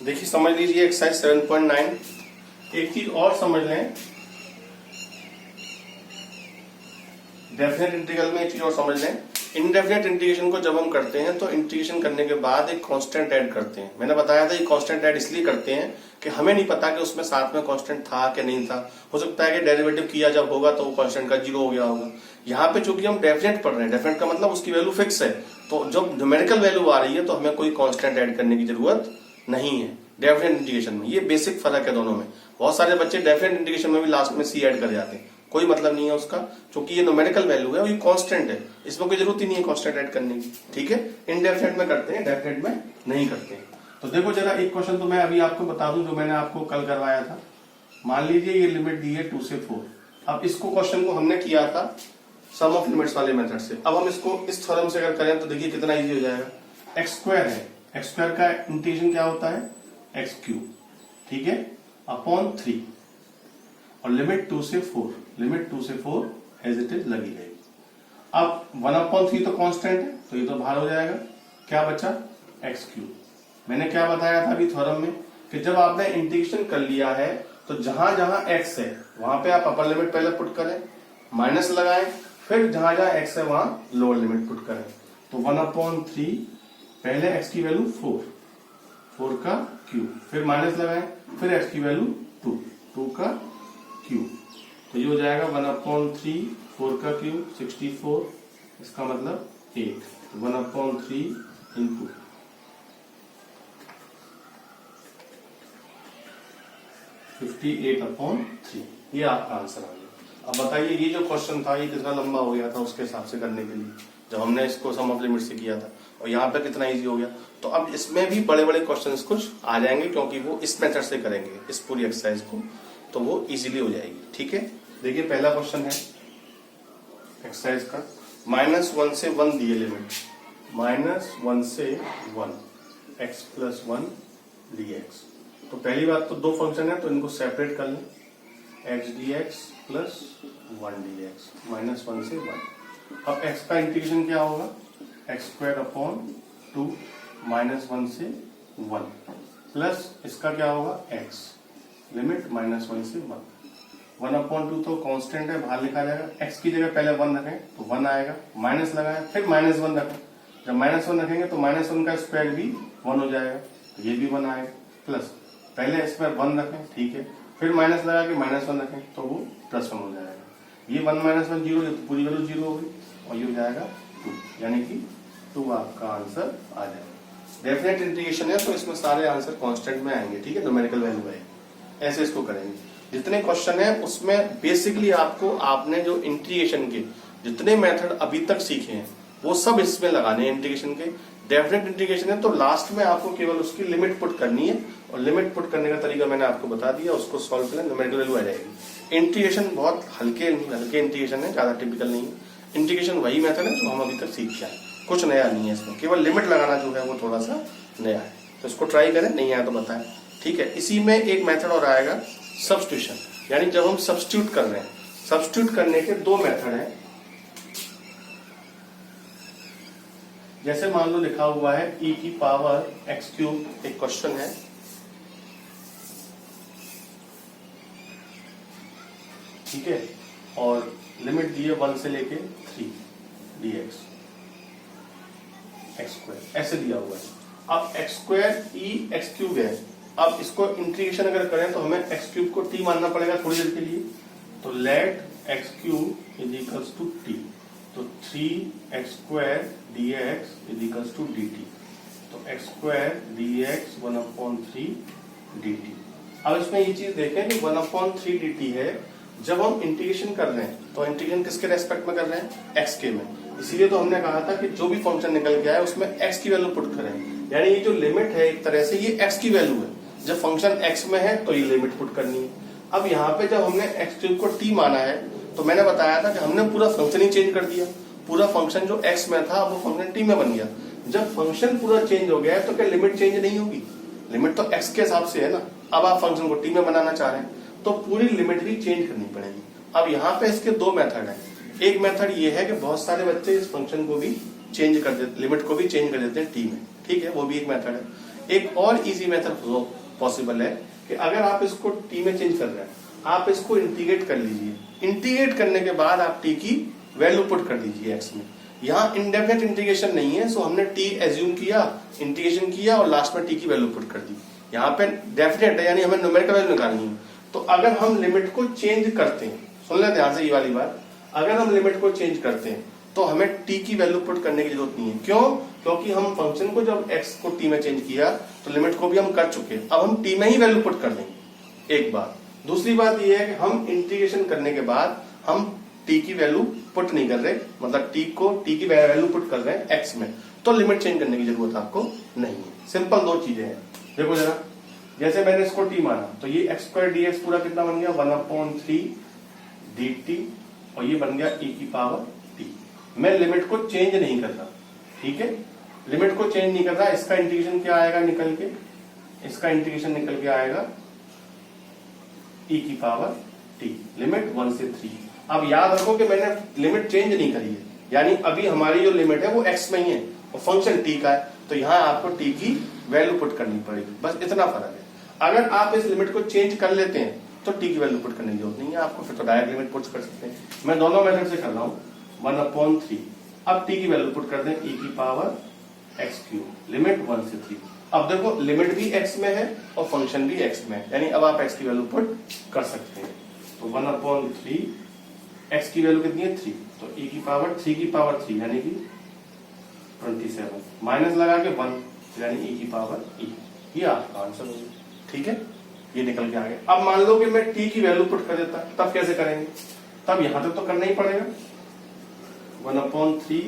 देखिए समझ लीजिए एक्सरसाइज 7.9। एक चीज और समझ लें, डेफिनेट इंटीग्रल में एक चीज और समझ लें, इनडेफिनेट इंटीग्रेशन को जब हम करते हैं तो इंटीग्रेशन करने के बाद एक कांस्टेंट ऐड करते हैं। मैंने बताया था ये कांस्टेंट ऐड इसलिए करते हैं कि हमें नहीं पता कि उसमें साथ में कांस्टेंट था कि नहीं था। हो सकता है कि डेरिवेटिव किया जब होगा तो वो कांस्टेंट का 0 हो गया होगा। यहाँ पे चूंकि हम डेफिनेट पढ़ रहे हैं, डेफिनेट का मतलब उसकी वैल्यू फिक्स है, तो जब न्यूमेरिकल वैल्यू आ रही है तो हमें कोई कांस्टेंट ऐड करने की जरूरत नहीं है डेफिनेट इंटीग्रेशन में। ये बेसिक फर्क है दोनों में। बहुत सारे बच्चे डेफिनेट इंटीग्रेशन में भी लास्ट में सी ऐड कर जाते हैं, कोई मतलब नहीं है उसका, क्योंकि ये न्यूमेरिकल वैल्यू है और ये कांस्टेंट है, इसमें कोई जरूरत ही नहीं है कांस्टेंट ऐड करने की। ठीक है, इनडेफिनेट में करते हैं, डेफिनेट में नहीं करते हैं। तो देखो जरा एक क्वेश्चन तो मैं अभी आपको बता दूं जो मैंने आपको कल करवाया था। मान लीजिए ये लिमिट दी है 2 से 4। अब इसको क्वेश्चन को हमने किया था सम ऑफ लिमिट्स वाले मेथड से। अब हम इसको इस थ्योरम से अगर करें तो देखिए कितना इजी हो जाएगा। एक्स स्क्वायर है, एक्स स्क्वायर का इंटीग्रेशन क्या होता है, एक्स क्यूब, ठीक है, अपॉन 3 और लिमिट 2 से 4, लिमिट 2 से 4 एज इट इज लगी रहेगी। अब 1/3 तो कांस्टेंट है तो ये तो बाहर हो जाएगा, क्या बचा, एक्स क्यूब। मैंने क्या बताया था अभी थ्योरम में कि जब आपने इंटीग्रेशन कर लिया है तो जहां जहां एक्स है वहां पे आप अपर लिमिट पहले पुट करें, माइनस लगाएं, फिर जहां जहां एक्स है वहां लोअर लिमिट पुट करें। तो 1/3 पहले एक्स की वैल्यू 4 का क्यूब, फिर माइनस लगाएं, फिर एक्स की वैल्यू 2 का क्यूब, तो ये हो जाएगा 1/3 4 का क्यूब 64, इसका मतलब 8, तो 1/3 इंटू 58/3, ये आपका आंसर आ गया। अब बताइए ये जो क्वेश्चन था ये कितना लंबा हो गया था उसके हिसाब से करने के लिए, जब हमने इसको सम ऑफ लिमिट से किया था, और यहाँ पे कितना इजी हो गया। तो अब इसमें भी बड़े बड़े क्वेश्चंस कुछ आ जाएंगे क्योंकि वो इस मेथड से करेंगे इस पूरी एक्सरसाइज को, तो वो इजीली हो जाएगी। ठीक है, देखिए पहला क्वेश्चन है एक्सरसाइज का, -1 से 1 दिए लिमिट, -1 से 1 x + 1 dx। तो पहली बात तो दो फंक्शन है तो इनको सेपरेट कर लें, x dx + 1 dx, -1 से 1। अब x का इंटीग्रेशन क्या होगा, x²/2 -1 से 1 प्लस इसका क्या होगा x, लिमिट -1 से 1। 1/2 तो कांस्टेंट है, बाहर लिखा जाएगा, x की जगह पहले 1 रखें तो 1 आएगा, माइनस लगाएं, फिर -1 रखें, जब -1 रखेंगे तो -1 का स्क्वायर भी 1 हो जाएगा, ये भी 1 आएगा, प्लस पहले इसमें 1 रखें, ठीक है, फिर माइनस लगा के -1 रखें तो वो +1 हो जाएगा। ये 1 - 1 0, तो पूरी वैल्यू 0 होगी और ये हो जाएगा 2, यानी कि 2 आपका आंसर आ जाएगा। डेफिनेट इंटीग्रेशन है तो इसमें सारे आंसर कांस्टेंट में आएंगे, ठीक है, न्यूमेरिकल वैल्यू है, ऐसे इसको करेंगे। जितने क्वेश्चन है उसमें बेसिकली आपने जो इंटीग्रेशन के जितने मेथड अभी तक सीखे हैं वो सब इसमें लगाने हैं इंटीग्रेशन के। डेफिनेट इंटीग्रेशन है तो लास्ट में आपको केवल उसकी लिमिट पुट करनी है, और लिमिट पुट करने का तरीका मैंने आपको बता दिया, उसको सॉल्व करें, न्यूमेरिकल वैल्यू आ जाएगी। इंटीग्रेशन बहुत हल्के इंटीग्रेशन है, ज्यादा टिपिकल नहीं है। इंटीग्रेशन वही मेथड है जो हम अभी तक सीख के आए, कुछ नया नहीं है इसमें, केवल लिमिट लगाना जो है वो थोड़ा सा नया है, तो इसको ट्राई करें, नहीं आया तो बताएं। ठीक है, इसी में एक मेथड और आएगा सब्स्टिट्यूशन, यानी जब हम सब्स्टिट्यूट कर रहे हैं, सब्स्टिट्यूट करने के दो मेथड हैं। जैसे मान लो लिखा हुआ है e⁻x³ एक क्वेश्चन है, ठीक है, और लिमिट दी है 1 से लेके 3 dx, x², ऐसे दिया हुआ है। अब x² x³ है, अब इसको इंटीग्रेशन अगर करें तो हमें x³ को t मानना पड़ेगा थोड़ी देर के लिए, तो लेट x³ = t, तो 3x² dx = dt, तो x² dx 1/3 dt। अब इसमें ये चीज देखें कि 1/3 dt है, जब हम इंटीग्रेशन कर रहे हैं तो इंटीग्रेशन किसके रेस्पेक्ट में कर रहे हैं, x के में, इसीलिए तो हमने कहा था कि जो भी फंक्शन निकल के आए उसमें x की वैल्यू पुट करें, यानी ये जो लिमिट है एक तरह से ये x की वैल्यू है, जब फंक्शन x में है तो ये लिमिट पुट करनी है। अब यहाँ पे जब हमने x³ को t माना है तो मैंने बताया था कि हमने पूरा फंक्शन ही चेंज कर दिया, पूरा फंक्शन जो x में था वो फंक्शन t में बन गया। जब फंक्शन पूरा चेंज हो गया है तो क्या लिमिट चेंज नहीं होगी, लिमिट तो x के हिसाब से है ना। अब आप फंक्शन को t में बनाना चाह रहे हैं तो पूरी लिमिट भी चेंज करनी पड़ेगी। अब यहाँ पे इसके दो मेथड हैं, एक मेथड ये है कि बहुत सारे बच्चे इस फंक्शन को भी चेंज कर देते, लिमिट को भी चेंज कर देते हैं t में, ठीक है, वो भी एक मेथड है। एक और इजी मेथड पॉसिबल है कि अगर आप इसको टी में चेंज कर रहे हैं, आप इसको इंटीग्रेट कर लीजिए। इंटीग्रेट करने के बाद आप टी की वैल्यू पुट कर दीजिए एक्स में। यहाँ इंडेफिनिट इंटीग्रेशन नहीं है, सो हमने टी एज्यूम किया, इंटीग्रेशन किया और लास्ट में टी की वैल्यू पुट कर दी। यहाँ पे डेफिनेट है, यानी हमें न्यूमेरिकल वैल्यू निकालनी है। तो अगर हम लिमिट को चेंज करते हैं, सुन लेते ध्यान से ये वाली बात, अगर हम लिमिट को चेंज करते हैं तो हमें टी की वैल्यू पुट करने की जरूरत नहीं है। क्यों? क्योंकि हम फंक्शन को जब एक्स को टी में चेंज किया तो लिमिट को भी हम कर चुके हैं, अब हम टी में ही वैल्यू पुट कर देंगे, एक बात। दूसरी बात यह है कि हम इंटीग्रेशन करने के बाद हम टी की वैल्यू पुट नहीं कर रहे, मतलब टी की वैल्यू पुट कर रहे हैं एक्स में, तो लिमिट चेंज करने की जरूरत आपको नहीं है। सिंपल दो चीजें हैं। देखो जरा, जैसे मैंने इसको टी माना तो ये एक्स स्क्वायर डी एक्स पूरा कितना बन गया 1/3 dt, और ये बन गया e की पावर t। मैं लिमिट को चेंज नहीं कर रहा, ठीक है, लिमिट को चेंज नहीं कर रहा। इसका इंटीग्रेशन क्या आएगा निकल के, इसका इंटीग्रेशन निकल के आएगा e की पावर t, लिमिट 1 से 3। अब याद रखो कि मैंने लिमिट चेंज नहीं करी है, यानी अभी हमारी जो लिमिट है वो x में ही है और फंक्शन t का है, तो यहाँ आपको t की वैल्यू पुट करनी पड़ेगी, बस इतना फर्क है। अगर आप इस लिमिट को चेंज कर लेते हैं तो टी की वैल्यू पुट करने की जरूरत नहीं है आपको, फिर तो डायरेक्ट लिमिट पुट कर सकते हैं। मैं दोनों मेथड से कर रहा हूँ 1/3। अब टी की वैल्यू पुट कर दें e की पावर x3, लिमिट 1 से 3। अब देखो लिमिट भी x में है और फंक्शन भी x में है, यानी अब आप x की वैल्यू पुट कर सकते हैं। तो 1/3, x की वैल्यू कितनी है 3, तो e की पावर 3 की पावर 3 यानी कि 27, माइनस लगा के 1 यानी e की पावर e, ये आपका आंसर होगा, ठीक है, ये निकल के आ गया। अब मान लो कि मैं t की वैल्यू पुट कर देता, तब कैसे करेंगे? तब यहां तक तो करना ही पड़ेगा 1/3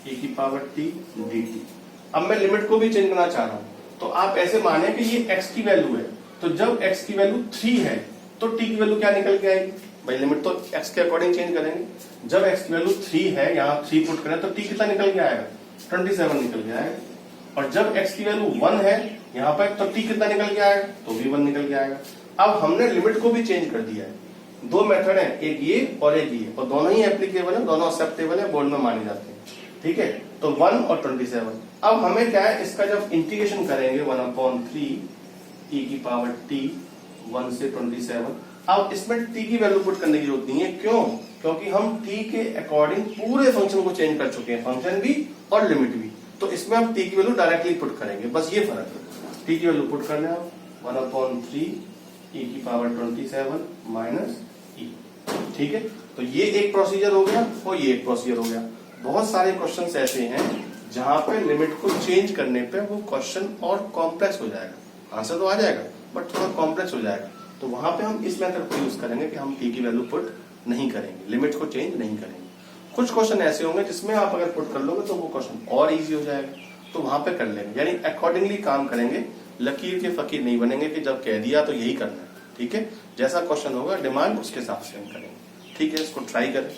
e की पावर t dt। अब मैं लिमिट को भी चेंज करना चाह रहा हूं, तो आप ऐसे माने कि ये x की वैल्यू है, तो जब x की वैल्यू 3 है तो t की वैल्यू क्या निकल के आएगी? भाई लिमिट तो x के अकॉर्डिंग चेंज करेंगे। जब x की वैल्यू 3 है, यहाँ 3 पुट करें तो t कितना निकल के आएगा 27 निकल के आएगा। और जब x की वैल्यू 1 है यहाँ पर, तो t कितना निकल के आएगा? तो भी 1 निकल के आएगा। अब हमने लिमिट को भी चेंज कर दिया है। दो मेथड है, एक ये और एक ये, और दोनों ही एप्लीकेबल है, दोनों एक्सेप्टेबल है, बोर्ड में माने जाते हैं, ठीक है। तो 1 और 27। अब हमें क्या है, इसका जब इंटीग्रेशन करेंगे 1/3 e की पावर t 1 से 27, अब इसमें t की वैल्यू पुट करने की जरूरत नहीं है। क्यों? क्योंकि हम t के अकॉर्डिंग पूरे फंक्शन को चेंज कर चुके हैं, फंक्शन भी और लिमिट भी, तो इसमें हम t की वैल्यू डायरेक्टली पुट करेंगे, बस ये फर्क है। t की वैल्यू पुट करना है 1/3 e की पावर 27 माइनस e, ठीक है। तो ये एक प्रोसीजर हो गया और ये एक प्रोसीजर हो गया। बहुत सारे क्वेश्चंस ऐसे हैं जहां पे लिमिट को चेंज करने पे वो क्वेश्चन और कॉम्प्लेक्स हो जाएगा, आंसर तो आ जाएगा बट थोड़ा कॉम्प्लेक्स हो जाएगा। तो वहां पे हम इस मेथड को यूज करेंगे कि हम t की वैल्यू पुट नहीं करेंगे, लिमिट को चेंज नहीं करेंगे। कुछ क्वेश्चन ऐसे होंगे जिसमें आप अगर पुट कर लोगे तो वो क्वेश्चन और इजी हो जाएगा, तो वहां पे कर लेंगे, यानी अकॉर्डिंगली काम करेंगे। लकीर के फकीर नहीं बनेंगे कि जब कह दिया तो यही करना है, ठीक है। जैसा क्वेश्चन होगा डिमांड उसके हिसाब से हम करेंगे, ठीक है। इसको ट्राई करें।